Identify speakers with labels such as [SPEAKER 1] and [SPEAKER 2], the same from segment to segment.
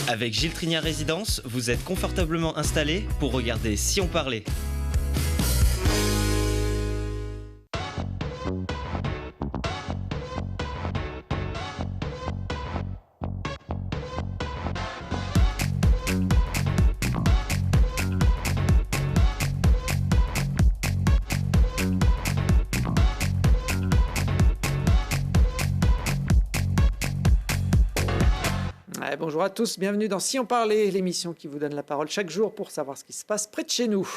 [SPEAKER 1] Avec Gilles Trignard Résidence, vous êtes confortablement installé pour regarder Si on parlait.
[SPEAKER 2] Bonjour à tous, bienvenue dans Si on parlait, l'émission qui vous donne la parole chaque jour pour savoir ce qui se passe près de chez nous.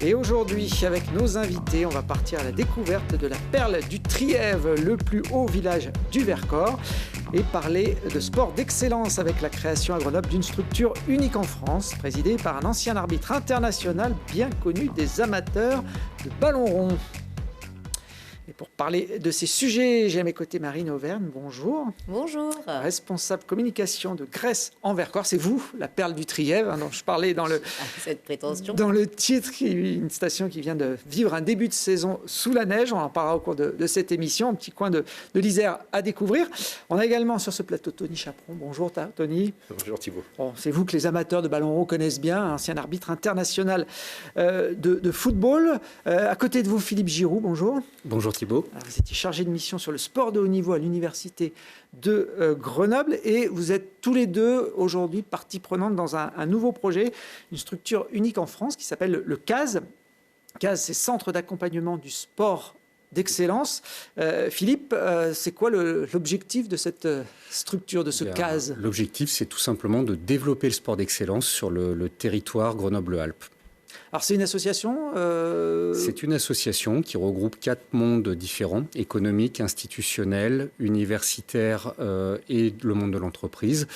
[SPEAKER 2] Et aujourd'hui, avec nos invités, on va partir à la découverte de la perle du Trièves, le plus haut village du Vercors, et parler de sport d'excellence avec la création à Grenoble d'une structure unique en France, présidée par un ancien arbitre international bien connu des amateurs de ballon rond. Et pour parler de ces sujets, j'ai à mes côtés Marine Auvergne, bonjour.
[SPEAKER 3] Bonjour.
[SPEAKER 2] Responsable communication de Grèce en Vercors, c'est vous, la perle du Trièves, dont je parlais dans le,
[SPEAKER 3] cette prétention.
[SPEAKER 2] Dans le titre, une station qui vient de vivre un début de saison sous la neige. On en parlera au cours de cette émission, un petit coin de l'Isère à découvrir. On a également sur ce plateau Tony Chaperon. Bonjour Tony.
[SPEAKER 4] Bonjour Thibault.
[SPEAKER 2] Bon, c'est vous que les amateurs de ballon rond connaissent bien, ancien arbitre international de football. À côté de vous, Philippe Giroux, bonjour.
[SPEAKER 4] Bonjour Thibault.
[SPEAKER 2] Alors, vous étiez chargé de mission sur le sport de haut niveau à l'université de Grenoble et vous êtes tous les deux aujourd'hui partie prenante dans un nouveau projet, une structure unique en France qui s'appelle le CAS. CAS, c'est Centre d'accompagnement du sport d'excellence. Philippe, c'est quoi l'objectif de cette structure, de ce CAS ?
[SPEAKER 4] L'objectif, c'est tout simplement de développer le sport d'excellence sur le territoire Grenoble-Alpes.
[SPEAKER 2] Alors c'est une association
[SPEAKER 4] C'est une association qui regroupe 4 mondes différents, économiques, institutionnels, universitaires et le monde de l'entreprise,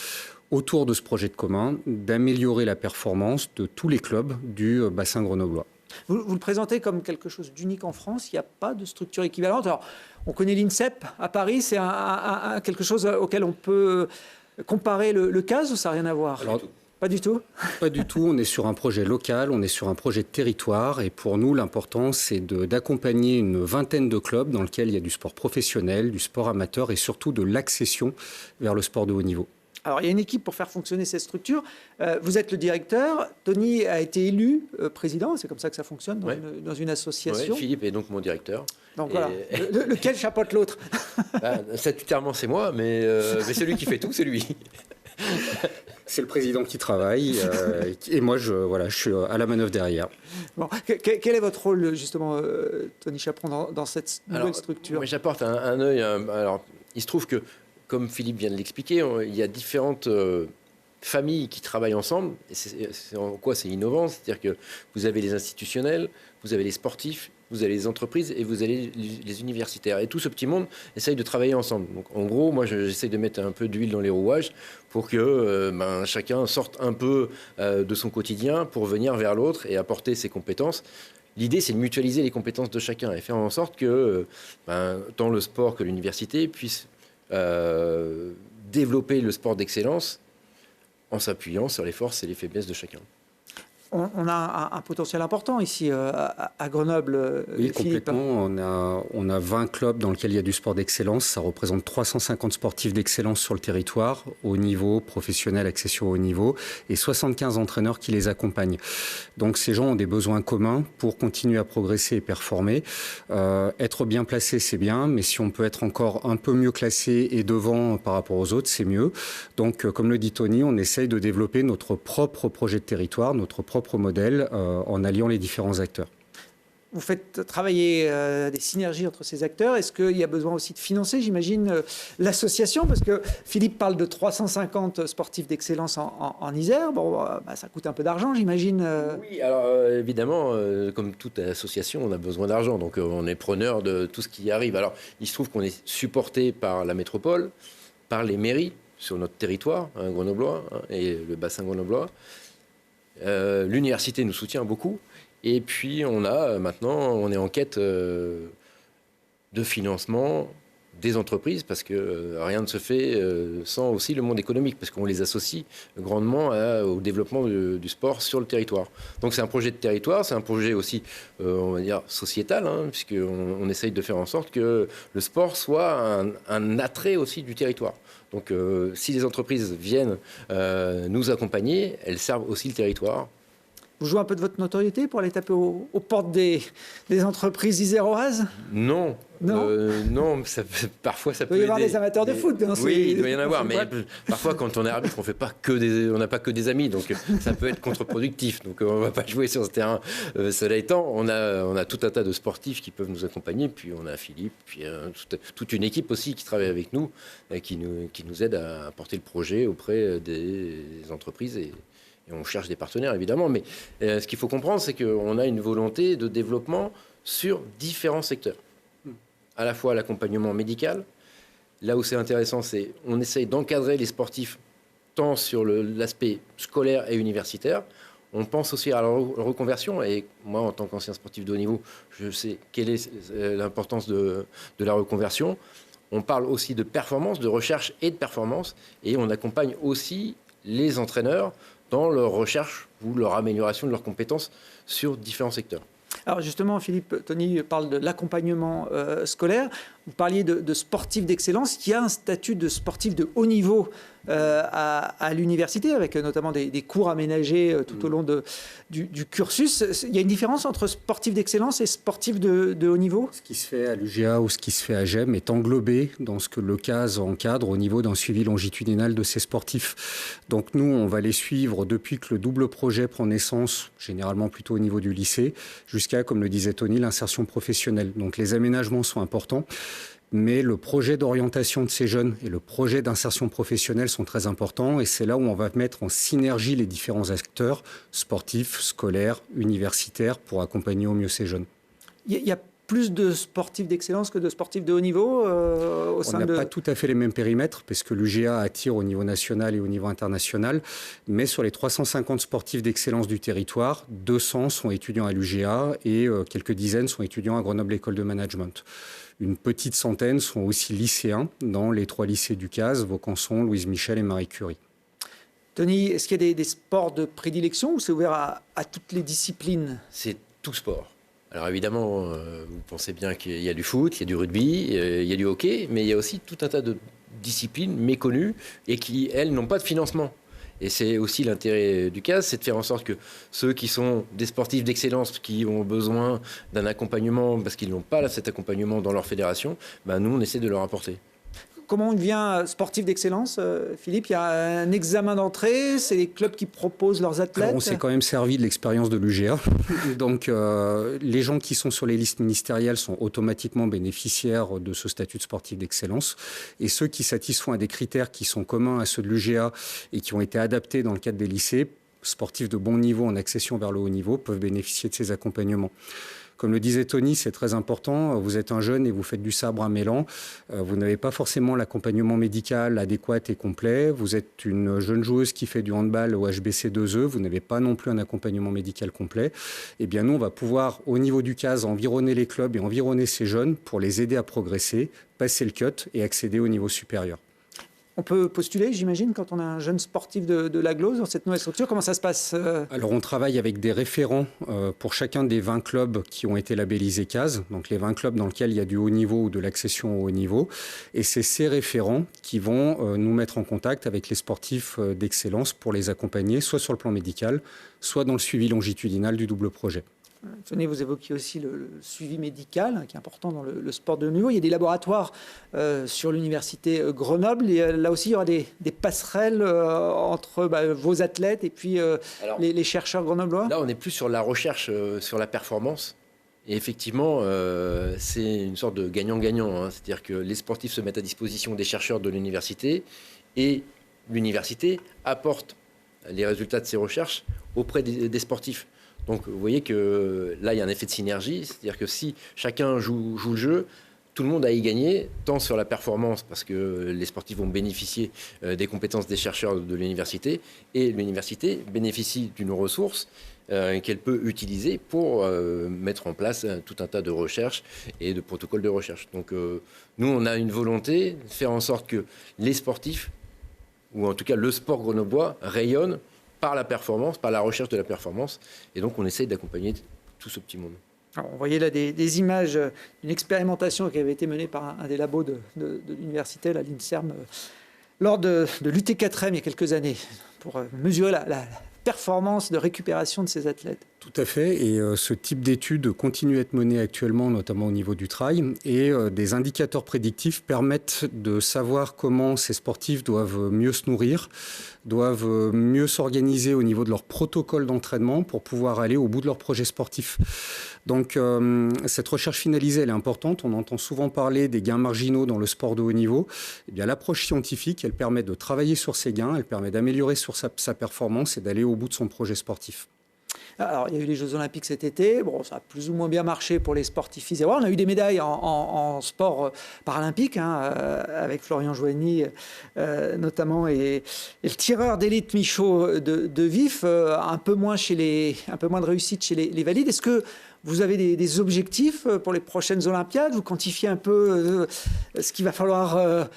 [SPEAKER 4] autour de ce projet de commun d'améliorer la performance de tous les clubs du bassin grenoblois.
[SPEAKER 2] Vous le présentez comme quelque chose d'unique en France, il n'y a pas de structure équivalente. Alors, on connaît l'INSEP à Paris, c'est quelque chose auquel on peut comparer le CAS ou ça n'a rien à voir ?
[SPEAKER 4] Alors,
[SPEAKER 2] pas du tout ?
[SPEAKER 4] Pas du tout. On est sur un projet local, on est sur un projet de territoire. Et pour nous, l'important, c'est d'accompagner une vingtaine de clubs dans lesquels il y a du sport professionnel, du sport amateur et surtout de l'accession vers le sport de haut niveau.
[SPEAKER 2] Alors, il y a une équipe pour faire fonctionner cette structure. Vous êtes le directeur. Tony a été élu président. C'est comme ça que ça fonctionne dans une association.
[SPEAKER 5] Ouais, Philippe est donc mon directeur.
[SPEAKER 2] Donc voilà. Lequel chapeaute l'autre ?
[SPEAKER 5] Statutairement, c'est moi, mais celui qui fait tout, c'est lui.
[SPEAKER 4] C'est le président qui travaille et moi, je suis à la manœuvre derrière.
[SPEAKER 2] Bon, quel est votre rôle, justement, Tony Chaperon, dans cette nouvelle structure ?
[SPEAKER 5] Moi, j'apporte un œil. Alors, il se trouve que, comme Philippe vient de l'expliquer, il y a différentes familles qui travaillent ensemble. Et c'est en quoi c'est innovant ? C'est-à-dire que vous avez les institutionnels, vous avez les sportifs, vous avez les entreprises et vous avez les universitaires. Et tout ce petit monde essaye de travailler ensemble. Donc, en gros, moi, j'essaye de mettre un peu d'huile dans les rouages pour que chacun sorte un peu de son quotidien pour venir vers l'autre et apporter ses compétences. L'idée, c'est de mutualiser les compétences de chacun et faire en sorte que tant le sport que l'université puissent développer le sport d'excellence en s'appuyant sur les forces et les faiblesses de chacun.
[SPEAKER 2] On a un potentiel important ici à Grenoble.
[SPEAKER 4] Oui,
[SPEAKER 2] Philippe.
[SPEAKER 4] complètement. On a 20 clubs dans lesquels il y a du sport d'excellence. Ça représente 350 sportifs d'excellence sur le territoire, haut niveau, professionnel, accession au haut niveau, et 75 entraîneurs qui les accompagnent. Donc ces gens ont des besoins communs pour continuer à progresser et performer. Être bien placé, c'est bien, mais si on peut être encore un peu mieux classé et devant par rapport aux autres, c'est mieux. Donc, comme le dit Tony, on essaye de développer notre propre projet de territoire, notre propre modèle en alliant les différents acteurs.
[SPEAKER 2] Vous faites travailler des synergies entre ces acteurs. Est-ce qu'il y a besoin aussi de financer, j'imagine, l'association ? Parce que Philippe parle de 350 sportifs d'excellence en Isère. Bon, ça coûte un peu d'argent, j'imagine.
[SPEAKER 5] Oui, alors évidemment, comme toute association, on a besoin d'argent. Donc on est preneur de tout ce qui arrive. Alors il se trouve qu'on est supporté par la métropole, par les mairies sur notre territoire grenoblois et le bassin grenoblois. L'université nous soutient beaucoup et puis on est en quête de financement des entreprises, parce que rien ne se fait sans aussi le monde économique, parce qu'on les associe grandement au développement du sport sur le territoire. Donc c'est un projet de territoire, c'est un projet aussi, on va dire, sociétal, puisqu'on essaye de faire en sorte que le sport soit un attrait aussi du territoire. Donc si les entreprises viennent nous accompagner, elles servent aussi le territoire.
[SPEAKER 2] Vous jouez un peu de votre notoriété pour aller taper aux portes des entreprises iséroises?
[SPEAKER 5] Non. Non, parfois ça peut
[SPEAKER 2] y
[SPEAKER 5] aider.
[SPEAKER 2] avoir des amateurs de foot. Hein,
[SPEAKER 5] oui, il doit y en avoir, mais parfois quand on est arbitre, on n'a pas que des amis, donc ça peut être contre-productif. Donc on ne va pas jouer sur ce terrain. Cela étant, on a tout un tas de sportifs qui peuvent nous accompagner, puis on a Philippe, puis toute une équipe aussi qui travaille avec nous, qui nous aide à porter le projet auprès des entreprises et on cherche des partenaires, évidemment. Mais ce qu'il faut comprendre, c'est qu'on a une volonté de développement sur différents secteurs. À la fois l'accompagnement médical. Là où c'est intéressant, c'est qu'on essaye d'encadrer les sportifs tant sur l'aspect scolaire et universitaire. On pense aussi à la reconversion. Et moi, en tant qu'ancien sportif de haut niveau, je sais quelle est l'importance de la reconversion. On parle aussi de performance, de recherche et de performance. Et on accompagne aussi les entraîneurs dans leur recherche ou leur amélioration de leurs compétences sur différents secteurs.
[SPEAKER 2] Alors justement, Philippe, Tony parle de l'accompagnement scolaire. Vous parliez de sportifs d'excellence. Il y a un statut de sportif de haut niveau à l'université, avec notamment des cours aménagés tout au long du cursus. Il y a une différence entre sportif d'excellence et sportif de haut niveau?
[SPEAKER 4] Ce qui se fait à l'UGA ou ce qui se fait à GEM est englobé dans ce que le CAS encadre au niveau d'un suivi longitudinal de ces sportifs. Donc nous, on va les suivre depuis que le double projet prend naissance, généralement plutôt au niveau du lycée, jusqu'à, comme le disait Tony, l'insertion professionnelle. Donc les aménagements sont importants. Mais le projet d'orientation de ces jeunes et le projet d'insertion professionnelle sont très importants. Et c'est là où on va mettre en synergie les différents acteurs, sportifs, scolaires, universitaires, pour accompagner au mieux ces jeunes.
[SPEAKER 2] Il y a plus de sportifs d'excellence que de sportifs de haut niveau au sein de...
[SPEAKER 4] On n'a pas tout à fait les mêmes périmètres, parce que l'UGA attire au niveau national et au niveau international. Mais sur les 350 sportifs d'excellence du territoire, 200 sont étudiants à l'UGA et quelques dizaines sont étudiants à Grenoble École de Management. Une petite centaine sont aussi lycéens dans les 3 lycées du CAS, Vaucanson, Louise Michel et Marie Curie.
[SPEAKER 2] Tony, est-ce qu'il y a des sports de prédilection ou c'est ouvert à toutes les disciplines?
[SPEAKER 5] C'est tout sport. Alors évidemment, vous pensez bien qu'il y a du foot, il y a du rugby, il y a du hockey, mais il y a aussi tout un tas de disciplines méconnues et qui, elles, n'ont pas de financement. Et c'est aussi l'intérêt du CAS, c'est de faire en sorte que ceux qui sont des sportifs d'excellence, qui ont besoin d'un accompagnement, parce qu'ils n'ont pas cet accompagnement dans leur fédération, nous, on essaie de leur apporter.
[SPEAKER 2] Comment on devient sportif d'excellence, Philippe? Il y a un examen d'entrée, c'est les clubs qui proposent leurs athlètes?
[SPEAKER 4] Alors on s'est quand même servi de l'expérience de l'UGA. Donc les gens qui sont sur les listes ministérielles sont automatiquement bénéficiaires de ce statut de sportif d'excellence. Et ceux qui satisfont à des critères qui sont communs à ceux de l'UGA et qui ont été adaptés dans le cadre des lycées, sportifs de bon niveau en accession vers le haut niveau, peuvent bénéficier de ces accompagnements. Comme le disait Tony, c'est très important. Vous êtes un jeune et vous faites du sabre à Mélan. Vous n'avez pas forcément l'accompagnement médical adéquat et complet. Vous êtes une jeune joueuse qui fait du handball au HBC 2E. Vous n'avez pas non plus un accompagnement médical complet. Eh bien, nous, on va pouvoir, au niveau du CAS, environner les clubs et environner ces jeunes pour les aider à progresser, passer le cut et accéder au niveau supérieur.
[SPEAKER 2] On peut postuler, j'imagine, quand on a un jeune sportif de l'Aglo dans cette nouvelle structure. Comment ça se passe?
[SPEAKER 4] Alors, on travaille avec des référents pour chacun des 20 clubs qui ont été labellisés CAS, donc les 20 clubs dans lesquels il y a du haut niveau ou de l'accession au haut niveau. Et c'est ces référents qui vont nous mettre en contact avec les sportifs d'excellence pour les accompagner, soit sur le plan médical, soit dans le suivi longitudinal du double projet.
[SPEAKER 2] Tenez, vous évoquiez aussi le suivi médical, qui est important dans le sport de haut niveau. Il y a des laboratoires sur l'université Grenoble. Et là aussi, il y aura des passerelles entre vos athlètes et puis les chercheurs grenoblois.
[SPEAKER 5] Là, on est plus sur la recherche, sur la performance. Et effectivement, c'est une sorte de gagnant-gagnant. C'est-à-dire que les sportifs se mettent à disposition des chercheurs de l'université et l'université apporte les résultats de ces recherches auprès des sportifs. Donc vous voyez que là, il y a un effet de synergie, c'est-à-dire que si chacun joue le jeu, tout le monde a y gagné, tant sur la performance, parce que les sportifs vont bénéficier des compétences des chercheurs de l'université, et l'université bénéficie d'une ressource qu'elle peut utiliser pour mettre en place tout un tas de recherches et de protocoles de recherche. Donc nous, on a une volonté de faire en sorte que les sportifs, ou en tout cas le sport grenoblois, rayonne par la performance, par la recherche de la performance. Et donc on essaye d'accompagner tout ce petit monde.
[SPEAKER 2] Alors, on voyait là des images d'une expérimentation qui avait été menée par un des labos de l'université, l'INSERM, lors de l'UT4M il y a quelques années, pour mesurer la performance de récupération de ces athlètes.
[SPEAKER 4] Tout à fait, et ce type d'études continue à être mené actuellement, notamment au niveau du trail, et des indicateurs prédictifs permettent de savoir comment ces sportifs doivent mieux se nourrir, doivent mieux s'organiser au niveau de leur protocole d'entraînement pour pouvoir aller au bout de leur projet sportif. Donc cette recherche finalisée, elle est importante. On entend souvent parler des gains marginaux dans le sport de haut niveau. Eh bien, l'approche scientifique, elle permet de travailler sur ces gains, elle permet d'améliorer sur sa performance et d'aller au bout de son projet sportif.
[SPEAKER 2] Alors, il y a eu les Jeux Olympiques cet été. Bon, ça a plus ou moins bien marché pour les sportifs isérois. On a eu des médailles en sport paralympique, avec Florian Joigny notamment, et le tireur d'élite Michaud de Vif, un peu moins de réussite chez les valides. Est-ce que vous avez des objectifs pour les prochaines Olympiades? Vous quantifiez un peu ce qu'il va falloir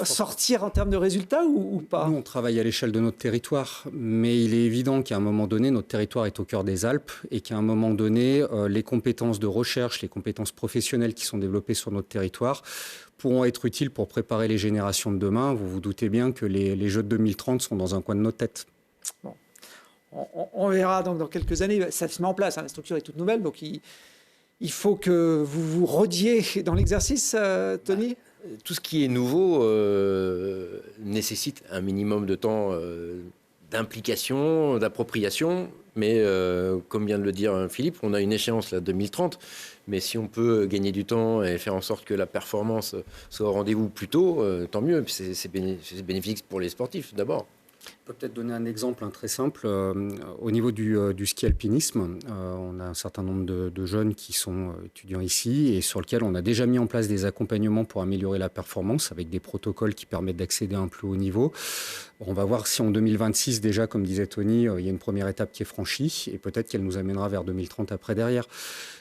[SPEAKER 2] sortir en termes de résultats ou pas?
[SPEAKER 4] Nous, on travaille à l'échelle de notre territoire, mais il est évident qu'à un moment donné, notre territoire est au cœur des Alpes et qu'à un moment donné, les compétences de recherche, les compétences professionnelles qui sont développées sur notre territoire pourront être utiles pour préparer les générations de demain. Vous vous doutez bien que les Jeux de 2030 sont dans un coin de nos têtes.
[SPEAKER 2] Bon. On verra donc dans quelques années. Ça se met en place, la structure est toute nouvelle, donc il faut que vous vous rodiez dans l'exercice, Tony.
[SPEAKER 5] Tout ce qui est nouveau nécessite un minimum de temps d'implication, d'appropriation. Mais comme vient de le dire Philippe, on a une échéance là 2030. Mais si on peut gagner du temps et faire en sorte que la performance soit au rendez-vous plus tôt, tant mieux. C'est bénéfique pour les sportifs d'abord.
[SPEAKER 4] Je peux peut-être donner un exemple très simple. Au niveau du ski alpinisme, on a un certain nombre de jeunes qui sont étudiants ici et sur lesquels on a déjà mis en place des accompagnements pour améliorer la performance avec des protocoles qui permettent d'accéder à un plus haut niveau. On va voir si en 2026 déjà, comme disait Tony, il y a une première étape qui est franchie et peut-être qu'elle nous amènera vers 2030 après derrière.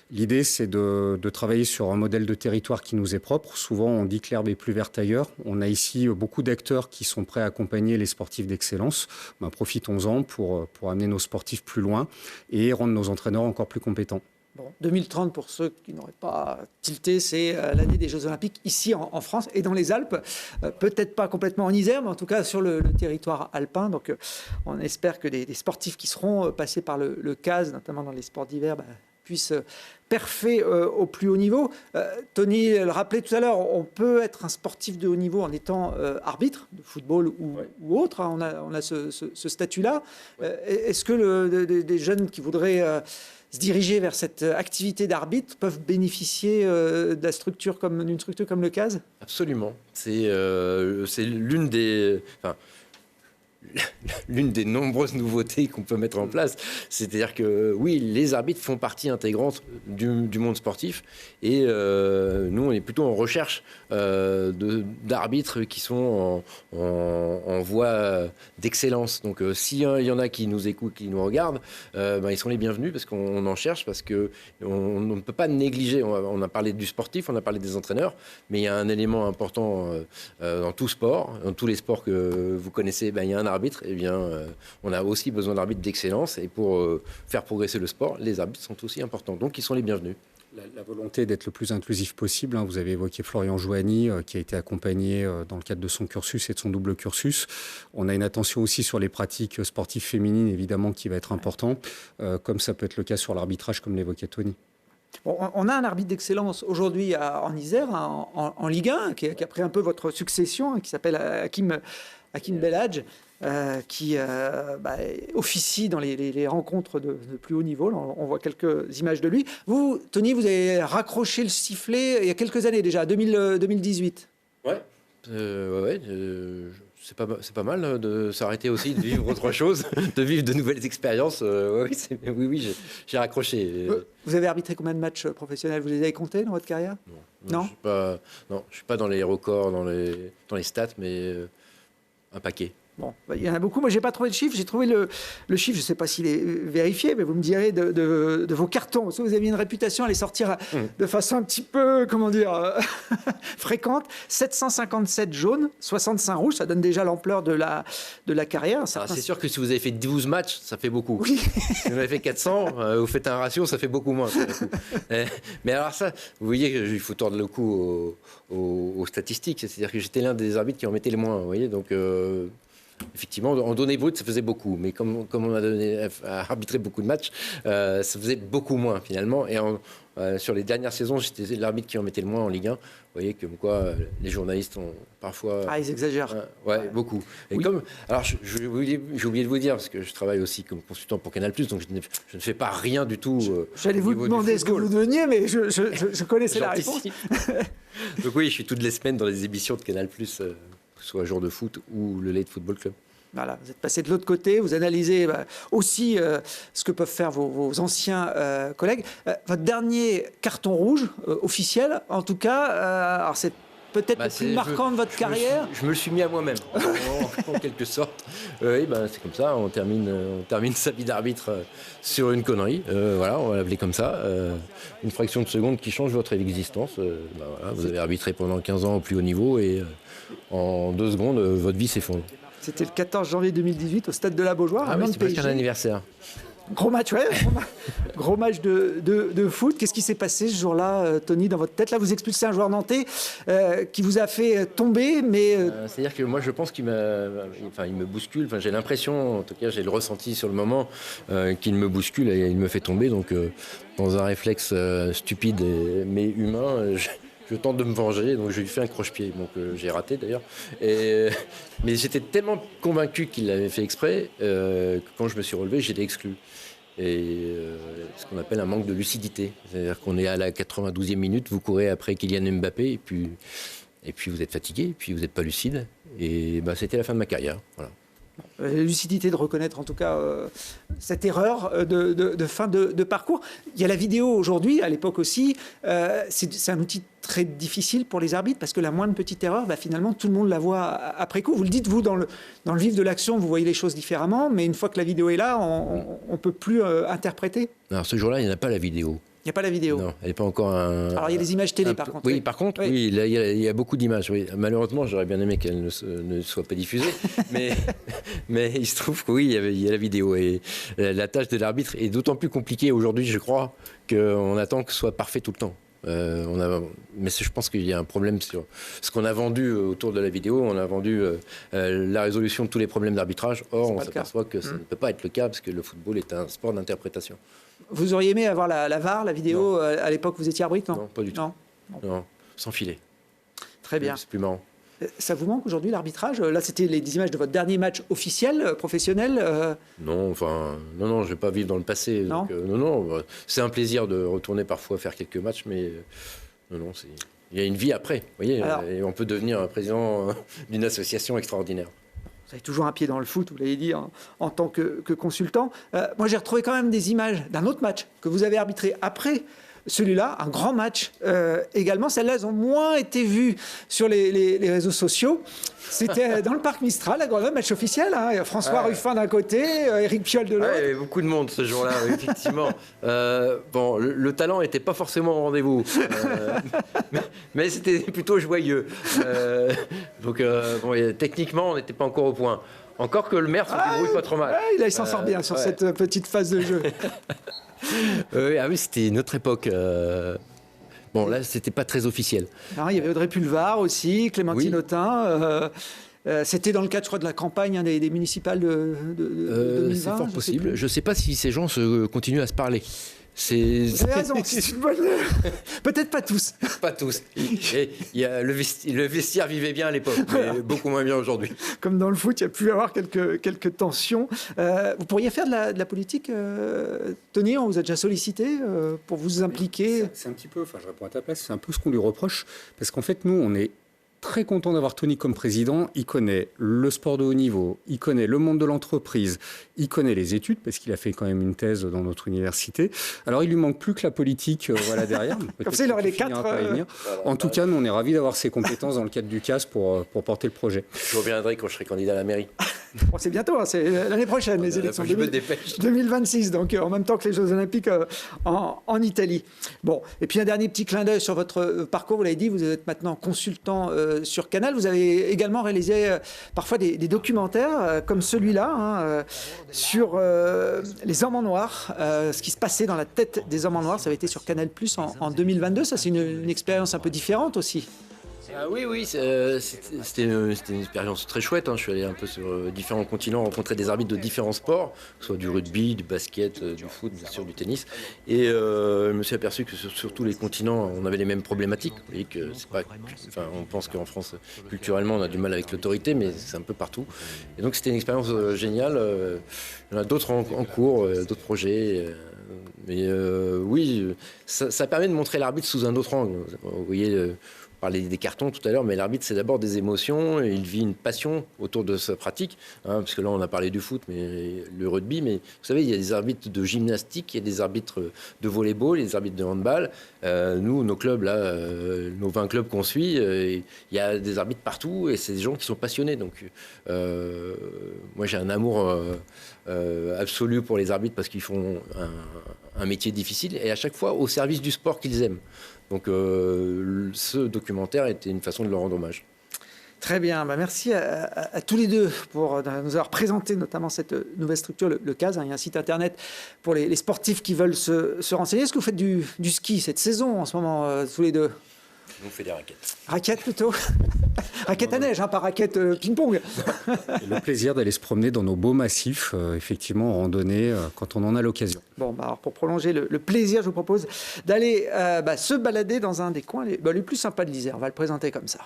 [SPEAKER 4] L'idée, c'est de travailler sur un modèle de territoire qui nous est propre. Souvent, on dit que l'herbe est plus verte ailleurs. On a ici beaucoup d'acteurs qui sont prêts à accompagner les sportifs d'excellence. Profitons-en pour amener nos sportifs plus loin et rendre nos entraîneurs encore plus compétents.
[SPEAKER 2] Bon, 2030, pour ceux qui n'auraient pas tilté, c'est l'année des Jeux Olympiques ici en France et dans les Alpes. Peut-être pas complètement en Isère, mais en tout cas sur le territoire alpin. Donc on espère que des sportifs qui seront passés par le CAS, notamment dans les sports d'hiver, puissent perfer au plus haut niveau. Tony le rappelait tout à l'heure, on peut être un sportif de haut niveau en étant arbitre de football ou autre. On a ce statut-là. Est-ce que des jeunes qui voudraient se diriger vers cette activité d'arbitre peuvent bénéficier d'une structure comme le CAS? Absolument.
[SPEAKER 5] C'est l'une des nombreuses nouveautés qu'on peut mettre en place. C'est-à-dire que oui, les arbitres font partie intégrante du monde sportif et nous, on est plutôt en recherche d'arbitres qui sont en voie d'excellence. Donc s'il y en a qui nous écoutent, qui nous regardent, ils sont les bienvenus parce qu'on en cherche, parce qu'on ne peut pas négliger. On a parlé du sportif, on a parlé des entraîneurs, mais il y a un élément important dans tout sport, dans tous les sports que vous connaissez, il y a un arbitre. Eh bien, on a aussi besoin d'arbitres d'excellence et pour faire progresser le sport, les arbitres sont aussi importants. Donc, ils sont les bienvenus.
[SPEAKER 4] La volonté d'être le plus inclusif possible. Vous avez évoqué Florian Joigny qui a été accompagné dans le cadre de son cursus et de son double cursus. On a une attention aussi sur les pratiques sportives féminines, évidemment, qui va être important, comme ça peut être le cas sur l'arbitrage, comme l'évoquait Tony.
[SPEAKER 2] Bon, on a un arbitre d'excellence aujourd'hui en Isère, en Ligue 1, qui a pris un peu votre succession, qui s'appelle Hakim Belhadj. Qui officie dans les rencontres de plus haut niveau. Là, on voit quelques images de lui. Vous, Tony, vous avez raccroché le sifflet il y a quelques années déjà, 2018.
[SPEAKER 5] Ouais. C'est pas mal de s'arrêter aussi, de vivre autre chose, de vivre de nouvelles expériences. Oui, j'ai raccroché.
[SPEAKER 2] Vous avez arbitré combien de matchs professionnels? Vous les avez comptés dans votre carrière? Non.
[SPEAKER 5] Je suis pas dans les records, dans les stats, mais un paquet.
[SPEAKER 2] Bon, il y en a beaucoup. Moi, j'ai pas trouvé le chiffre. J'ai trouvé le chiffre. Je ne sais pas s'il est vérifié, mais vous me direz de vos cartons. Parce que vous aviez une réputation à les sortir de façon un petit peu, comment dire, fréquente. 757 jaunes, 65 rouges. Ça donne déjà l'ampleur de la carrière.
[SPEAKER 5] C'est sûr que si vous avez fait 12 matchs, ça fait beaucoup.
[SPEAKER 2] Oui.
[SPEAKER 5] Si vous avez fait 400, vous faites un ratio, ça fait beaucoup moins. Mais alors ça, vous voyez qu'il faut tordre le cou aux statistiques. C'est-à-dire que j'étais l'un des arbitres qui en mettait les moins. Vous voyez, donc... effectivement, en données brutes, ça faisait beaucoup. Mais comme on a arbitré beaucoup de matchs, ça faisait beaucoup moins finalement. Et sur les dernières saisons, j'étais l'arbitre qui en mettait le moins en Ligue 1. Vous voyez comme quoi les journalistes ont parfois...
[SPEAKER 2] ils exagèrent.
[SPEAKER 5] Ouais, beaucoup. Et alors, j'ai oublié de vous dire, parce que je travaille aussi comme consultant pour Canal+, donc je ne fais pas rien du tout.
[SPEAKER 2] J'allais vous demander ce que vous deveniez, mais je connaissais la réponse.
[SPEAKER 5] Donc oui, je suis toutes les semaines dans les émissions de Canal+, que ce soit Jour de foot ou le Late Football Club.
[SPEAKER 2] Voilà, vous êtes passé de l'autre côté, vous analysez aussi ce que peuvent faire vos anciens collègues. Votre dernier carton rouge officiel, en tout cas, alors c'est peut-être le plus marquant de votre carrière.
[SPEAKER 5] Je me le suis mis à moi-même, en quelque sorte. C'est comme ça, on termine sa vie d'arbitre sur une connerie. Voilà, on va l'appeler comme ça. Une fraction de seconde qui change votre existence. Vous avez arbitré pendant 15 ans au plus haut niveau et en 2 secondes, votre vie s'effondre.
[SPEAKER 2] C'était le 14 janvier 2018 au stade de la Beaujoire.
[SPEAKER 5] C'est presque un anniversaire.
[SPEAKER 2] Gros match, ouais. Gros match de foot. Qu'est-ce qui s'est passé ce jour-là, Tony, dans votre tête? Là, vous expulsez un joueur nantais qui vous a fait tomber, mais...
[SPEAKER 5] C'est-à-dire que moi, je pense qu'il me bouscule. Enfin, j'ai l'impression, en tout cas, j'ai le ressenti sur le moment, qu'il me bouscule et il me fait tomber. Donc, dans un réflexe stupide mais humain, je tente de me venger, donc je lui fais un croche-pied, donc j'ai raté d'ailleurs. Mais j'étais tellement convaincu qu'il l'avait fait exprès que quand je me suis relevé, j'étais exclu. Et ce qu'on appelle un manque de lucidité. C'est-à-dire qu'on est à la 92e minute, vous courez après Kylian Mbappé, et puis vous êtes fatigué, et puis vous n'êtes pas lucide. Et c'était la fin de ma carrière. Voilà.
[SPEAKER 2] Lucidité de reconnaître en tout cas cette erreur de fin de parcours. Il y a la vidéo aujourd'hui, à l'époque aussi. C'est un outil très difficile pour les arbitres parce que la moindre petite erreur, finalement, tout le monde la voit après coup. Vous le dites, vous, dans le vif de l'action, vous voyez les choses différemment, mais une fois que la vidéo est là, on ne peut plus interpréter.
[SPEAKER 5] Alors ce jour-là, il n'y en a pas la vidéo.
[SPEAKER 2] Il n'y a pas la vidéo.
[SPEAKER 5] Non, elle n'est pas encore un...
[SPEAKER 2] Alors il y a des images télé par contre.
[SPEAKER 5] Oui, par contre, oui, il y a beaucoup d'images. Oui. Malheureusement, j'aurais bien aimé qu'elle ne soit pas diffusée. mais il se trouve que oui, il y a la vidéo. Et la tâche de l'arbitre est d'autant plus compliquée aujourd'hui, je crois, qu'on attend que ce soit parfait tout le temps. Mais je pense qu'il y a un problème sur ce qu'on a vendu autour de la vidéo. On a vendu la résolution de tous les problèmes d'arbitrage. Or, on s'aperçoit que ça ne peut pas être le cas parce que le football est un sport d'interprétation.
[SPEAKER 2] Vous auriez aimé avoir la VAR, la vidéo, à l'époque où vous étiez arbitre, non?
[SPEAKER 5] Non, pas du tout. Non, sans filet.
[SPEAKER 2] Très bien.
[SPEAKER 5] C'est plus marrant.
[SPEAKER 2] Ça vous manque aujourd'hui l'arbitrage? Là, c'était des images de votre dernier match officiel, professionnel.
[SPEAKER 5] Non, je ne vais pas vivre dans le passé.
[SPEAKER 2] Non,
[SPEAKER 5] non. C'est un plaisir de retourner parfois faire quelques matchs, mais non. Il y a une vie après. Vous voyez, et on peut devenir un président d'une association extraordinaire.
[SPEAKER 2] Vous avez toujours un pied dans le foot, vous l'avez dit, en tant que consultant. Moi, j'ai retrouvé quand même des images d'un autre match que vous avez arbitré après celui-là, un grand match également. Celles-là, elles ont moins été vues sur les réseaux sociaux. C'était dans le parc Mistral, à Grenoble, match officiel. François Ruffin d'un côté, Éric Piolle de l'autre.
[SPEAKER 5] Il y avait beaucoup de monde ce jour-là, effectivement. Le talent n'était pas forcément au rendez-vous, mais c'était plutôt joyeux. Techniquement, on n'était pas encore au point. Encore que le maire se débrouille pas trop mal.
[SPEAKER 2] Il s'en sort bien sur cette petite phase de jeu.
[SPEAKER 5] Oui, c'était une autre époque. Là, c'était pas très officiel.
[SPEAKER 2] Il y avait Audrey Pulvar aussi, Clémentine Autain. C'était dans le cadre, je crois, de la campagne des municipales de 2020.
[SPEAKER 5] C'est fort possible. Je ne sais pas si ces gens continuent à se parler.
[SPEAKER 2] Vous avez raison, c'est une bonne... Peut-être pas tous.
[SPEAKER 5] Pas tous. Le vestiaire vivait bien à l'époque, mais beaucoup moins bien aujourd'hui.
[SPEAKER 2] Comme dans le foot, il y a pu y avoir quelques tensions. Vous pourriez faire de la politique, Tony? On vous a déjà sollicité pour vous impliquer?
[SPEAKER 4] C'est un petit peu, je réponds à ta place, c'est un peu ce qu'on lui reproche, parce qu'en fait, nous, on est très content d'avoir Tony comme président. Il connaît le sport de haut niveau, il connaît le monde de l'entreprise, il connaît les études, parce qu'il a fait quand même une thèse dans notre université. Alors, il lui manque plus que la politique derrière.
[SPEAKER 2] Comme ça, il aurait les 4.
[SPEAKER 4] En tout cas, nous, on est ravis d'avoir ses compétences dans le cadre du CAS pour porter le projet.
[SPEAKER 5] Je reviendrai quand je serai candidat à la mairie.
[SPEAKER 2] Bon, c'est bientôt, hein, c'est l'année prochaine, les élections 2026, donc en même temps que les Jeux Olympiques en Italie. Bon, et puis un dernier petit clin d'œil sur votre parcours. Vous l'avez dit, vous êtes maintenant consultant sur Canal. Vous avez également réalisé parfois des documentaires comme celui-là sur les hommes en noir, ce qui se passait dans la tête des hommes en noir. Ça avait été sur Canal+ en 2022. Ça, c'est une expérience un peu différente aussi.
[SPEAKER 5] Oui, c'était une expérience très chouette. Je suis allé un peu sur différents continents, rencontrer des arbitres de différents sports, que ce soit du rugby, du basket, du foot, bien sûr, du tennis. Et je me suis aperçu que sur tous les continents, on avait les mêmes problématiques. Vous voyez que c'est pas, on pense qu'en France, culturellement, on a du mal avec l'autorité, mais c'est un peu partout. Et donc c'était une expérience géniale. Il y en a d'autres en cours, d'autres projets. Mais oui, ça permet de montrer l'arbitre sous un autre angle. Vous voyez, on parlait des cartons tout à l'heure, mais l'arbitre, c'est d'abord des émotions. Il vit une passion autour de sa pratique. Parce que là, on a parlé du foot, mais le rugby. Mais vous savez, il y a des arbitres de gymnastique, il y a des arbitres de volleyball, des arbitres de handball. Nous, nos clubs, là, nos 20 clubs qu'on suit, il y a des arbitres partout et c'est des gens qui sont passionnés. Donc, moi, j'ai un amour absolu pour les arbitres parce qu'ils font un métier difficile et à chaque fois au service du sport qu'ils aiment. Donc ce documentaire était une façon de leur rendre hommage.
[SPEAKER 2] Très bien, merci à tous les deux pour nous avoir présenté notamment cette nouvelle structure, le CAS. Il y a un site internet pour les sportifs qui veulent se renseigner. Est-ce que vous faites du ski cette saison en ce moment, tous les deux ?
[SPEAKER 5] On fait des raquettes.
[SPEAKER 2] Raquettes plutôt. Raquettes à neige, pas raquettes ping-pong.
[SPEAKER 4] Le plaisir d'aller se promener dans nos beaux massifs, effectivement, en randonnée, quand on en a l'occasion.
[SPEAKER 2] Bon, alors pour prolonger le plaisir, je vous propose d'aller se balader dans un des coins les plus sympas de l'Isère. On va le présenter comme ça.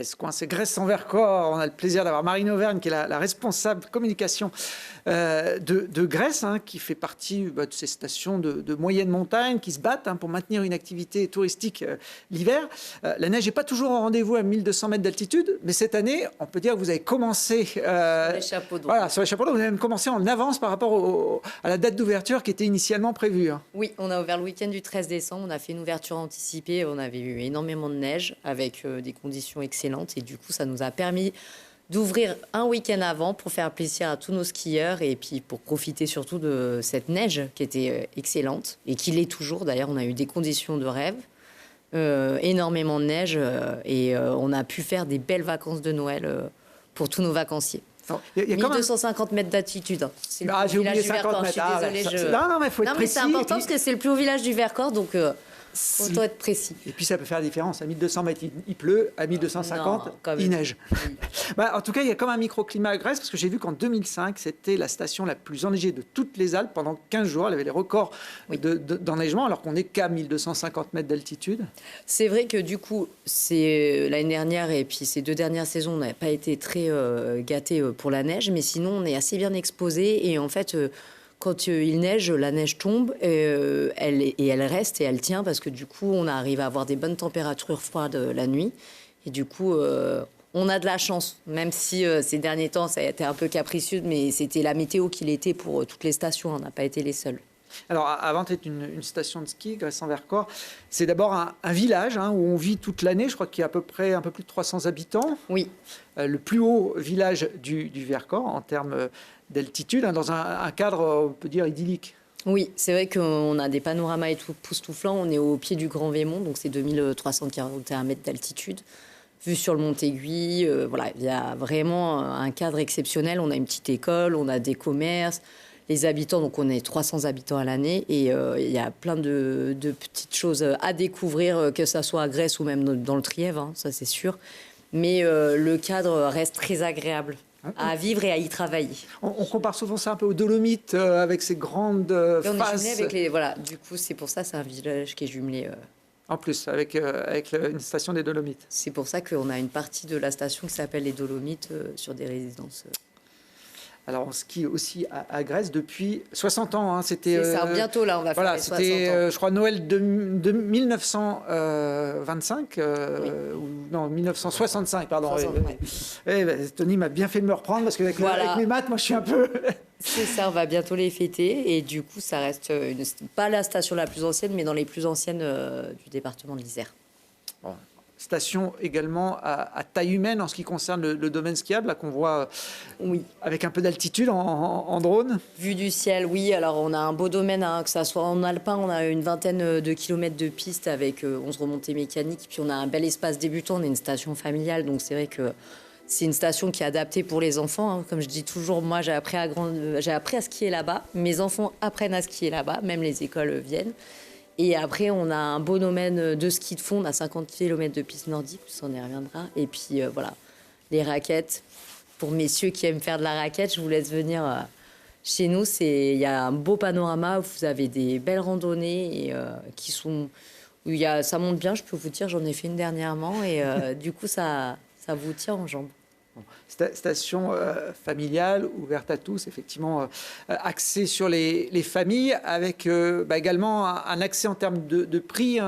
[SPEAKER 2] Ce coin, c'est Gresse-en-Vercors. On a le plaisir d'avoir Marine Auvergne, qui est la responsable communication de Gresse, qui fait partie de ces stations de moyenne montagne qui se battent pour maintenir une activité touristique l'hiver. La neige n'est pas toujours au rendez-vous à 1200 mètres d'altitude, mais cette année, on peut dire que vous avez commencé...
[SPEAKER 3] sur les chapeaux d'eau.
[SPEAKER 2] Voilà, sur les chapeaux d'eau, vous avez même commencé en avance par rapport à la date d'ouverture qui était initialement prévue.
[SPEAKER 3] Oui, on a ouvert le week-end du 13 décembre. On a fait une ouverture anticipée. On avait eu énormément de neige avec des conditions excellentes. Et du coup, ça nous a permis d'ouvrir un week-end avant pour faire plaisir à tous nos skieurs et puis pour profiter surtout de cette neige qui était excellente et qui l'est toujours. D'ailleurs, on a eu des conditions de rêve, énormément de neige et on a pu faire des belles vacances de Noël pour tous nos vacanciers. Il y a 1250 mètres d'altitude. C'est le plus haut village du Vercors. Je suis désolée.
[SPEAKER 2] Non, mais il faut être précis.
[SPEAKER 3] C'est important parce que c'est le plus haut village du Vercors, donc autant être précis.
[SPEAKER 2] Et puis ça peut faire la différence. À 1200 mètres, il pleut. À 1250, il neige. Oui. En tout cas, il y a comme un microclimat à Gresse, parce que j'ai vu qu'en 2005, c'était la station la plus enneigée de toutes les Alpes. Pendant 15 jours, elle avait les records d'enneigement, alors qu'on n'est qu'à 1250 mètres d'altitude.
[SPEAKER 3] C'est vrai que du coup, c'est l'année dernière et puis ces 2 dernières saisons, on n'avait pas été très gâtés pour la neige, mais sinon, on est assez bien exposé. Et en fait... quand il neige, la neige tombe elle reste et elle tient parce que du coup, on arrive à avoir des bonnes températures froides la nuit. Et du coup, on a de la chance, même si ces derniers temps, ça a été un peu capricieux, mais c'était la météo qui l'était pour toutes les stations. On n'a pas été les seuls.
[SPEAKER 2] Alors, avant d'être une station de ski, Gresse-en-Vercors, c'est d'abord un village où on vit toute l'année. Je crois qu'il y a à peu près un peu plus de 300 habitants.
[SPEAKER 3] Oui.
[SPEAKER 2] Le plus haut village du Vercors en termes d'altitude, dans un cadre, on peut dire, idyllique.
[SPEAKER 3] Oui, c'est vrai qu'on a des panoramas et tout époustouflants. On est au pied du Grand Vémont, donc c'est 2341 mètres d'altitude. Vue sur le Mont-Aiguille, voilà, il y a vraiment un cadre exceptionnel. On a une petite école, on a des commerces. Les habitants, donc on est 300 habitants à l'année et il y a plein de petites choses à découvrir, que ça soit à Gresse ou même dans le Trièves, ça c'est sûr. Mais le cadre reste très agréable à vivre et à y travailler.
[SPEAKER 2] On compare souvent ça un peu aux Dolomites, avec ces grandes faces.
[SPEAKER 3] On est jumelé avec les... Voilà, du coup c'est pour ça, c'est un village qui est jumelé.
[SPEAKER 2] En plus, avec une station des Dolomites.
[SPEAKER 3] C'est pour ça qu'on a une partie de la station qui s'appelle les Dolomites sur des résidences.
[SPEAKER 2] Alors, on skie aussi à Grèce depuis 60 ans. C'était,
[SPEAKER 3] C'est ça, bientôt là, on va faire les 60 ans.
[SPEAKER 2] C'était, je crois, Noël de 1925, non, 1965, pardon.
[SPEAKER 3] 65.
[SPEAKER 2] Tony m'a bien fait de me reprendre parce qu'avec avec mes maths, moi, je suis un peu...
[SPEAKER 3] C'est ça, on va bientôt les fêter. Et du coup, ça reste pas la station la plus ancienne, mais dans les plus anciennes du département de l'Isère.
[SPEAKER 2] Bon. Station également à taille humaine en ce qui concerne le domaine skiable, là qu'on voit avec un peu d'altitude en drone.
[SPEAKER 3] Vue du ciel, oui. Alors on a un beau domaine, que ça soit en alpin, on a une vingtaine de kilomètres de pistes avec 11 remontées mécaniques. Puis on a un bel espace débutant, on est une station familiale, donc c'est vrai que c'est une station qui est adaptée pour les enfants. Comme je dis toujours, moi j'ai appris à skier là-bas. Mes enfants apprennent à skier là-bas, même les écoles viennent. Et après, on a un beau domaine de ski de fond. On a 50 km de piste nordique, ça on y reviendra. Et puis voilà, les raquettes. Pour messieurs qui aiment faire de la raquette, je vous laisse venir chez nous. Il y a un beau panorama où vous avez des belles randonnées et, ça monte bien, je peux vous dire. J'en ai fait une dernièrement et du coup, ça vous tient en jambes.
[SPEAKER 2] Station familiale, ouverte à tous, effectivement axée sur les familles, avec également un accès en termes de prix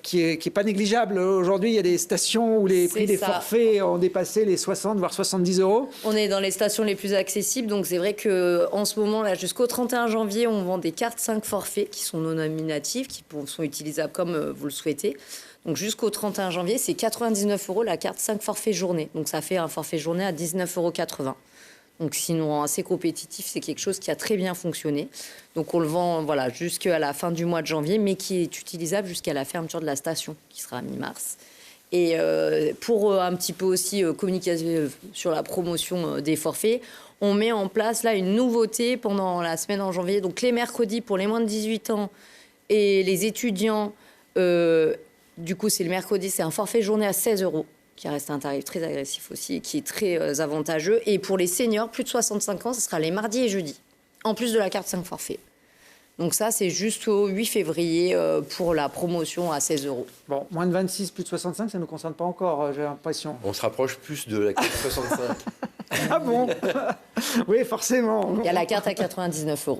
[SPEAKER 2] qui est pas négligeable. Aujourd'hui, il y a des stations où les prix des forfaits ont dépassé les 60 voire 70 €.
[SPEAKER 3] On est dans les stations les plus accessibles, donc c'est vrai qu'en ce moment, là, jusqu'au 31 janvier, on vend des cartes 5 forfaits qui sont non nominatives, qui sont utilisables comme vous le souhaitez. Donc jusqu'au 31 janvier, c'est 99 € la carte 5 forfaits journée. Donc ça fait un forfait journée à 19,80 €. Donc sinon, assez compétitif, c'est quelque chose qui a très bien fonctionné. Donc on le vend jusqu'à la fin du mois de janvier, mais qui est utilisable jusqu'à la fermeture de la station, qui sera à mi-mars. Et pour un petit peu aussi communiquer sur la promotion des forfaits, on met en place là une nouveauté pendant la semaine en janvier. Donc les mercredis pour les moins de 18 ans et les étudiants... Du coup, c'est le mercredi, c'est un forfait journée à 16 €, qui reste un tarif très agressif aussi et qui est très avantageux. Et pour les seniors, plus de 65 ans, ce sera les mardis et jeudis, en plus de la carte 5 forfait. Donc ça, c'est jusqu'au 8 février pour la promotion à 16 €.
[SPEAKER 2] Bon, moins de 26, plus de 65, ça ne nous concerne pas encore, j'ai l'impression.
[SPEAKER 5] On se rapproche plus de la carte 65.
[SPEAKER 2] Ah bon? Oui, forcément.
[SPEAKER 3] Il y a la carte à 99 €.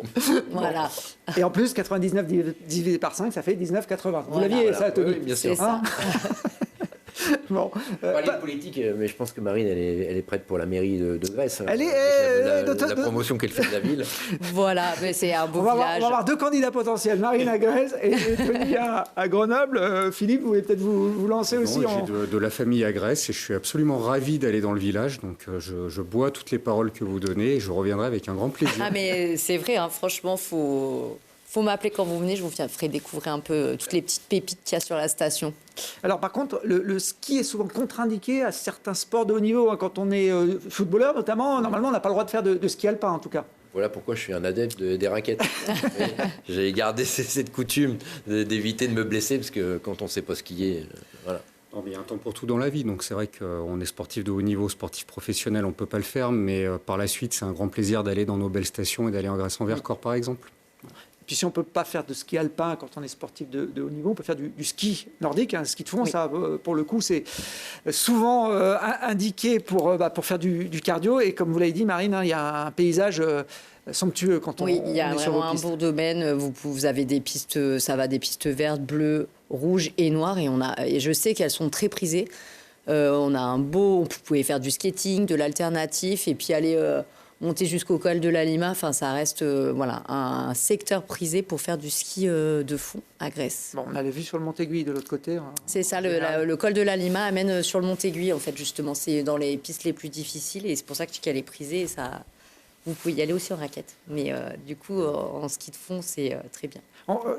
[SPEAKER 3] Voilà.
[SPEAKER 2] Et en plus, 99 divisé par 5, ça fait 19,80. Vous l'aviez, ça, Tony?
[SPEAKER 5] Oui, bien sûr.
[SPEAKER 3] Ça.
[SPEAKER 2] Bon,
[SPEAKER 5] parler de politique, mais je pense que Marine, elle est prête pour la mairie de Grèce.
[SPEAKER 2] Elle est
[SPEAKER 5] la promotion qu'elle fait de la ville.
[SPEAKER 3] Voilà, mais c'est un beau village.
[SPEAKER 2] On va avoir deux candidats potentiels, Marine à Grèce et Tony à Grenoble. Philippe, vous voulez peut-être vous lancer aussi
[SPEAKER 4] J'ai de la famille à Grèce et je suis absolument ravi d'aller dans le village. Donc je bois toutes les paroles que vous donnez et je reviendrai avec un grand plaisir.
[SPEAKER 3] Ah mais c'est vrai, franchement, faut m'appeler quand vous venez, je vous ferai découvrir un peu toutes les petites pépites qu'il y a sur la station.
[SPEAKER 2] Alors par contre, le ski est souvent contre-indiqué à certains sports de haut niveau. Quand on est footballeur notamment, normalement on n'a pas le droit de faire de ski alpin en tout cas.
[SPEAKER 5] Voilà pourquoi je suis un adepte des raquettes. J'ai gardé cette coutume d'éviter de me blesser, parce que quand on ne sait pas skier, voilà.
[SPEAKER 4] Non, mais il y a un temps pour tout dans la vie, donc c'est vrai qu'on est sportif de haut niveau, sportif professionnel, on ne peut pas le faire, mais par la suite, c'est un grand plaisir d'aller dans nos belles stations et d'aller en Grèce en Vercors, par exemple.
[SPEAKER 2] Puis si on ne peut pas faire de ski alpin quand on est sportif de haut niveau, on peut faire du ski nordique, ski de fond. Oui. Ça, pour le coup, c'est souvent indiqué pour faire du cardio. Et comme vous l'avez dit, Marine, il y a un paysage somptueux quand on est sur vos pistes.
[SPEAKER 3] Oui, il y a vraiment un beau domaine. Vous avez des pistes, ça va des pistes vertes, bleues, rouges et noires. Et je sais qu'elles sont très prisées. Vous pouvez faire du skating, de l'alternatif et puis aller... monter jusqu'au col de la Lima, enfin ça reste un secteur prisé pour faire du ski de fond à Grèce.
[SPEAKER 2] Bon, on avait vu sur le Montéguy de l'autre côté.
[SPEAKER 3] C'est ça, le col de la Lima amène sur le Montéguy en fait justement, c'est dans les pistes les plus difficiles et c'est pour ça qu'elle est prisée et ça, vous pouvez y aller aussi en raquette. Mais du coup en ski de fond c'est très bien.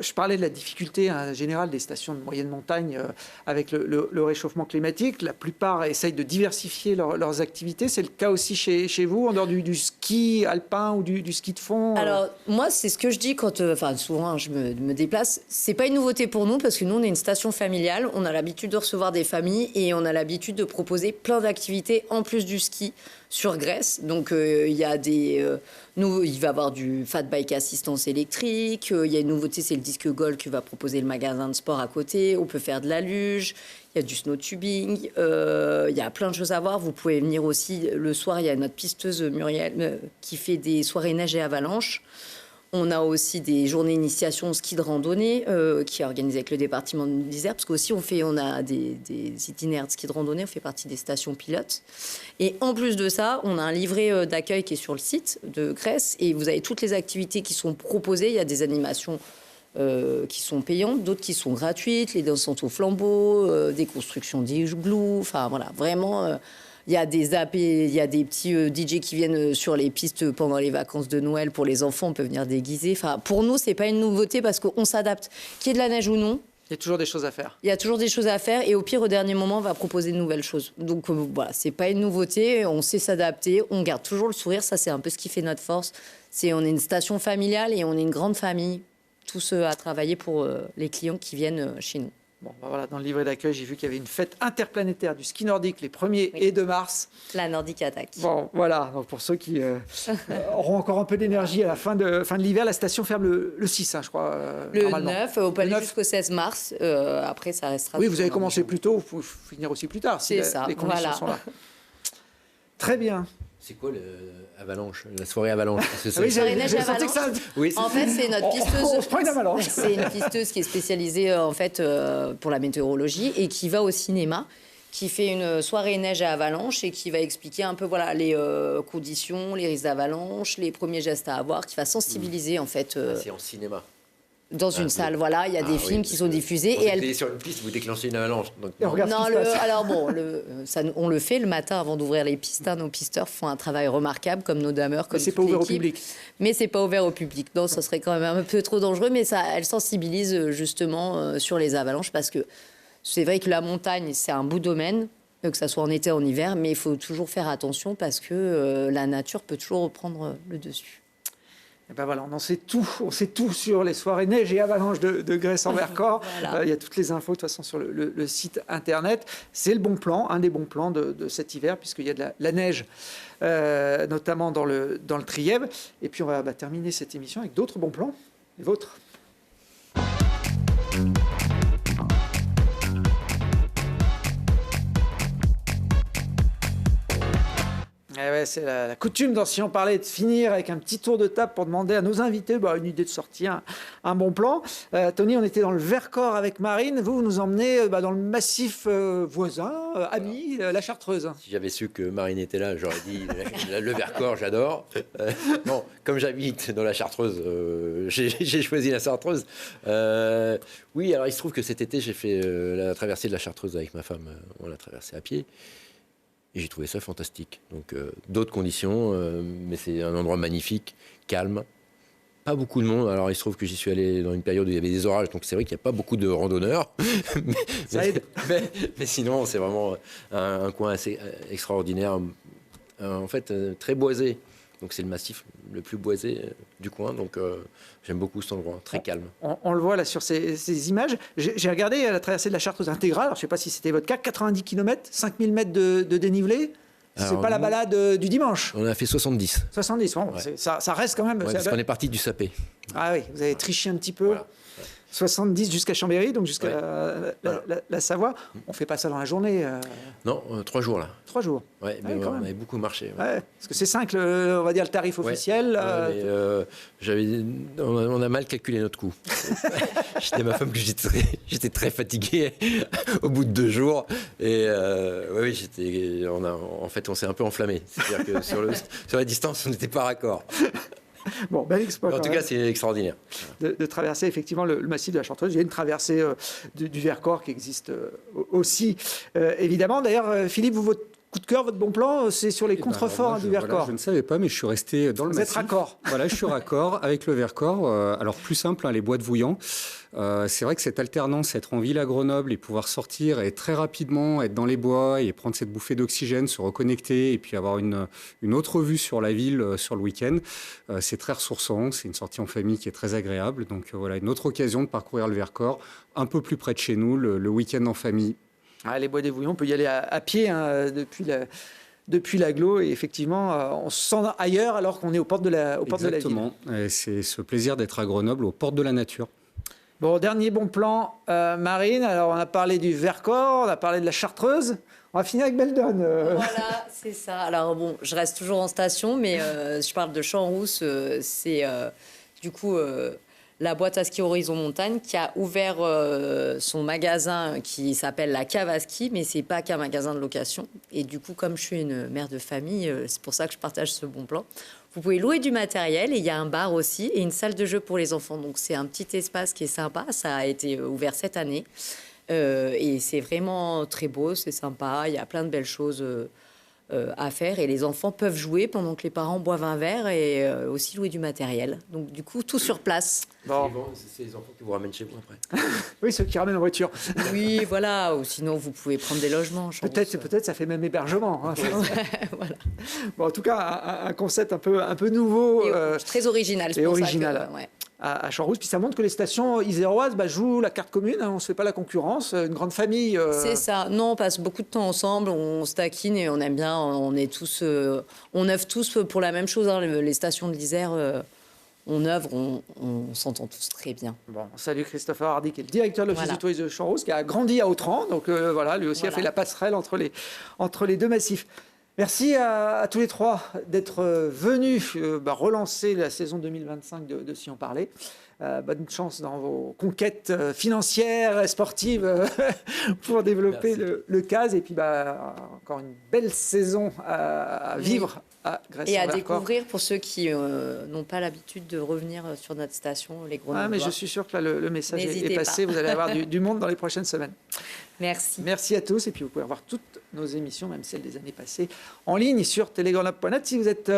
[SPEAKER 2] Je parlais de la difficulté générale des stations de moyenne montagne avec le réchauffement climatique. La plupart essayent de diversifier leurs activités. C'est le cas aussi chez vous, en dehors du ski alpin ou du ski de fond?
[SPEAKER 3] Alors, moi, c'est ce que je dis quand... souvent, je me déplace. C'est pas une nouveauté pour nous, parce que nous, on est une station familiale. On a l'habitude de recevoir des familles et on a l'habitude de proposer plein d'activités en plus du ski. sur Grèce. Donc, il y a il va y avoir du fat bike assistance électrique. Il y a une nouveauté, c'est le disque golf que va proposer le magasin de sport à côté. On peut faire de la luge. Il y a du snow tubing. Il y a plein de choses à voir. Vous pouvez venir aussi le soir. Il y a notre pisteuse Muriel qui fait des soirées neige et avalanche. On a aussi des journées d'initiation ski de randonnée qui est organisée avec le département d'Isère, parce qu'aussi on a des itinéraires de ski de randonnée, on fait partie des stations pilotes. Et en plus de ça, on a un livret d'accueil qui est sur le site de Grèce, et vous avez toutes les activités qui sont proposées. Il y a des animations qui sont payantes, d'autres qui sont gratuites, les danses au flambeau, des constructions d'igloo, enfin voilà, vraiment... Il y a des petits DJ qui viennent sur les pistes pendant les vacances de Noël pour les enfants. On peut venir déguiser. Enfin, pour nous, c'est pas une nouveauté parce qu'on s'adapte. Qu'il y ait de la neige ou non,
[SPEAKER 2] Il y a toujours des choses à faire.
[SPEAKER 3] il y a toujours des choses à faire. Et au pire, au dernier moment, on va proposer de nouvelles choses. Donc voilà, c'est pas une nouveauté. On sait s'adapter. On garde toujours le sourire. Ça, c'est un peu ce qui fait notre force. On est une station familiale et on est une grande famille. Tous à travailler pour les clients qui viennent chez nous.
[SPEAKER 2] Bon, ben voilà, dans le livret d'accueil, j'ai vu qu'il y avait une fête interplanétaire du ski nordique les 1er et 2 mars.
[SPEAKER 3] La Nordic Attack.
[SPEAKER 2] Bon, voilà, donc pour ceux qui auront encore un peu d'énergie à la fin de l'hiver, la station ferme le 6, je crois.
[SPEAKER 3] Le
[SPEAKER 2] normalement.
[SPEAKER 3] 9, au palais
[SPEAKER 2] Le 9.
[SPEAKER 3] jusqu'au 16 mars. Après, ça restera...
[SPEAKER 2] Oui, vous avez
[SPEAKER 3] toujours
[SPEAKER 2] commencé
[SPEAKER 3] dans le
[SPEAKER 2] plus tôt, vous pouvez finir aussi plus tard, si
[SPEAKER 3] C'est ça,
[SPEAKER 2] les conditions
[SPEAKER 3] voilà.
[SPEAKER 2] sont là. Très bien.
[SPEAKER 5] C'est quoi l'avalanche, la soirée avalanche?
[SPEAKER 2] Oui,
[SPEAKER 3] soirée neige
[SPEAKER 2] j'ai
[SPEAKER 3] et
[SPEAKER 2] senti que ça...
[SPEAKER 5] Oui,
[SPEAKER 3] En fait, c'est notre pisteuse.
[SPEAKER 2] On se prend une avalanche.
[SPEAKER 3] C'est une pisteuse qui est spécialisée en fait pour la météorologie et qui va au cinéma, qui fait une soirée neige à avalanche et qui va expliquer un peu voilà les conditions, les risques d'avalanche, les premiers gestes à avoir, qui va sensibiliser en fait
[SPEAKER 5] c'est en cinéma.
[SPEAKER 3] dans une salle. Voilà, il y a des films qui sont diffusés
[SPEAKER 5] et
[SPEAKER 3] et elle.
[SPEAKER 5] sur une piste, vous déclenchez une avalanche. Donc,
[SPEAKER 2] Et on regarde
[SPEAKER 3] Non,
[SPEAKER 2] ce qui se passe.
[SPEAKER 3] alors bon, on le fait le matin avant d'ouvrir les pistes. Nos pisteurs font un travail remarquable, comme nos dameurs, comme
[SPEAKER 2] Mais c'est
[SPEAKER 3] toute
[SPEAKER 2] pas ouvert au
[SPEAKER 3] l'équipe.
[SPEAKER 2] public.
[SPEAKER 3] Mais c'est pas ouvert au public. Non, ça serait quand même un peu trop dangereux, mais elle sensibilise justement sur les avalanches parce que c'est vrai que la montagne, c'est un beau domaine, que ça soit en été ou en hiver, mais il faut toujours faire attention parce que la nature peut toujours reprendre le dessus.
[SPEAKER 2] Et ben voilà, on sait tout sur les soirées neige et avalanche de Grèce en Vercors.
[SPEAKER 3] Voilà.
[SPEAKER 2] Il y a toutes les infos de toute façon sur le site internet. C'est le bon plan, un des bons plans de cet hiver, puisqu'il y a de la neige, notamment dans le Trièves. Et puis on va terminer cette émission avec d'autres bons plans, les vôtres. Eh ouais, c'est la coutume dans Si on parlait de finir avec un petit tour de table pour demander à nos invités une idée de sortir, un bon plan. Tony, on était dans le Vercors avec Marine. Vous nous emmenez dans le massif voisin, ami, la Chartreuse.
[SPEAKER 5] Si j'avais su que Marine était là, j'aurais dit le Vercors, j'adore. Bon, comme j'habite dans la Chartreuse, j'ai choisi la Chartreuse. Oui, alors il se trouve que cet été, j'ai fait la traversée de la Chartreuse avec ma femme. On l'a traversée à pied. Et j'ai trouvé ça fantastique. Donc, d'autres conditions, mais c'est un endroit magnifique, calme. Pas beaucoup de monde. Alors, il se trouve que j'y suis allé dans une période où il y avait des orages, donc c'est vrai qu'il n'y a pas beaucoup de randonneurs.
[SPEAKER 2] Ça aide.
[SPEAKER 5] Mais sinon, c'est vraiment un coin assez extraordinaire. En fait, très boisé. Donc, c'est le massif le plus boisé du coin. Donc, j'aime beaucoup cet endroit, très calme.
[SPEAKER 2] On le voit là sur ces images. J'ai regardé la traversée de la Chartreuse intégrale. Alors, je ne sais pas si c'était votre cas. 90 km, 5000 mètres de dénivelé. C'est
[SPEAKER 5] Alors,
[SPEAKER 2] pas la balade du dimanche.
[SPEAKER 5] On a fait 70.
[SPEAKER 2] 70, bon,
[SPEAKER 5] Ouais.
[SPEAKER 2] ça reste quand même.
[SPEAKER 5] Ouais, parce qu'on est parti du Sapé.
[SPEAKER 2] Ah oui, vous avez triché un petit peu.
[SPEAKER 5] Voilà.
[SPEAKER 2] 70 jusqu'à Chambéry, donc jusqu'à
[SPEAKER 5] Ouais.
[SPEAKER 2] la Savoie. On fait pas ça dans la journée.
[SPEAKER 5] Non, 3 jours là.
[SPEAKER 2] 3 jours.
[SPEAKER 5] Ouais, mais
[SPEAKER 2] quand
[SPEAKER 5] on
[SPEAKER 2] même.
[SPEAKER 5] avait beaucoup marché. Ouais.
[SPEAKER 2] Ouais, parce que c'est 5, on va dire, le tarif officiel.
[SPEAKER 5] Ouais, mais, on a mal calculé notre coût. J'ai dit à ma femme que j'étais très fatigué au bout de 2 jours. Et oui, en fait, on s'est un peu enflammé. C'est-à-dire que sur la distance, on n'était pas raccord.
[SPEAKER 2] Bon, bel exploit.
[SPEAKER 5] En
[SPEAKER 2] quand
[SPEAKER 5] tout
[SPEAKER 2] même
[SPEAKER 5] cas, c'est extraordinaire.
[SPEAKER 2] de traverser effectivement le massif de la Chartreuse. Il y a une traversée du Vercors qui existe aussi, évidemment. D'ailleurs, Philippe, votre coup de cœur, votre bon plan, c'est sur les contreforts du Vercors.
[SPEAKER 4] Voilà, je ne savais pas, mais je suis resté dans le
[SPEAKER 2] Vous
[SPEAKER 4] massif.
[SPEAKER 2] êtes raccord.
[SPEAKER 4] Voilà, je suis raccord avec le Vercors. Alors, plus simple, les bois de Vouillant. C'est vrai que cette alternance, être en ville à Grenoble et pouvoir sortir et très rapidement être dans les bois et prendre cette bouffée d'oxygène, se reconnecter et puis avoir une autre vue sur la ville sur le week-end, c'est très ressourçant. C'est une sortie en famille qui est très agréable. Donc voilà, une autre occasion de parcourir le Vercors un peu plus près de chez nous, le week-end en famille.
[SPEAKER 2] Ah, les bois des Vouillons, on peut y aller à pied depuis depuis l'agglo et effectivement, on se sent ailleurs alors qu'on est aux portes de la ville.
[SPEAKER 4] Exactement. Et c'est ce plaisir d'être à Grenoble, aux portes de la nature.
[SPEAKER 2] Bon, dernier bon plan, Marine. Alors, on a parlé du Vercors, on a parlé de la Chartreuse. On va finir avec Beldon.
[SPEAKER 3] Voilà, c'est ça. Alors bon, je reste toujours en station, mais je parle de Champs-Rousse. C'est du coup la boîte à ski Horizon Montagne qui a ouvert son magasin qui s'appelle la Cave à Ski, mais c'est pas qu'un magasin de location. Et du coup, comme je suis une mère de famille, c'est pour ça que je partage ce bon plan. Vous pouvez louer du matériel et il y a un bar aussi et une salle de jeu pour les enfants. Donc c'est un petit espace qui est sympa. Ça a été ouvert cette année. Et c'est vraiment très beau, c'est sympa, il y a plein de belles choses à faire et les enfants peuvent jouer pendant que les parents boivent un verre et aussi louer du matériel. Donc du coup, tout sur place.
[SPEAKER 2] Bon.
[SPEAKER 5] C'est les enfants qui vous ramènent chez vous après.
[SPEAKER 2] Oui, ceux qui ramènent en voiture.
[SPEAKER 3] Oui, voilà, ou sinon vous pouvez prendre des logements.
[SPEAKER 2] Peut-être, ça fait même hébergement. Hein.
[SPEAKER 3] Voilà.
[SPEAKER 2] Bon, en tout cas, un concept un peu nouveau.
[SPEAKER 3] Et, très original.
[SPEAKER 2] Et original.
[SPEAKER 3] Ouais.
[SPEAKER 2] À Champs-Rousse. Puis ça montre que les stations iséroises jouent la carte commune. Hein, on ne se fait pas la concurrence. Une grande famille.
[SPEAKER 3] C'est ça. Non, on passe beaucoup de temps ensemble. On se taquine et on aime bien. On est tous, on œuvre tous pour la même chose. Hein, les stations de l'Isère, on œuvre, on s'entend tous très bien.
[SPEAKER 2] Bon, salut Christopher Hardy, qui est le directeur de l'Office du tourisme de Champs-Rousse, qui a grandi à Autran. Donc voilà, lui aussi a fait la passerelle entre les deux massifs. Merci à tous les trois d'être venus relancer la saison 2025 de Si on parlait. Bonne chance dans vos conquêtes financières et sportives pour développer le CAS. Et puis encore une belle saison à vivre à Grèce.
[SPEAKER 3] Et à découvrir pour ceux qui n'ont pas l'habitude de revenir sur notre station, les Grenoblois.
[SPEAKER 2] Mais je suis sûr que là, le message est passé. Vous allez avoir du monde dans les prochaines semaines.
[SPEAKER 3] Merci.
[SPEAKER 2] Merci à tous. Et puis vous pouvez revoir toutes nos émissions, même celles des années passées, en ligne sur telegrenable.net. Si vous êtes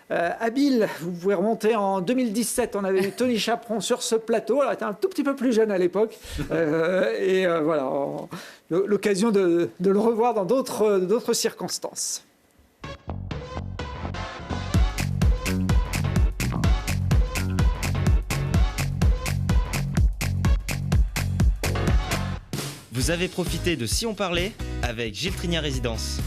[SPEAKER 2] habile, vous pouvez remonter en 2017. On avait eu Tony Chaperon sur ce plateau. Alors, il était un tout petit peu plus jeune à l'époque. Voilà, l'occasion de le revoir dans d'autres circonstances.
[SPEAKER 1] Vous avez profité de Si on parlait avec Gilles Trigna Résidence.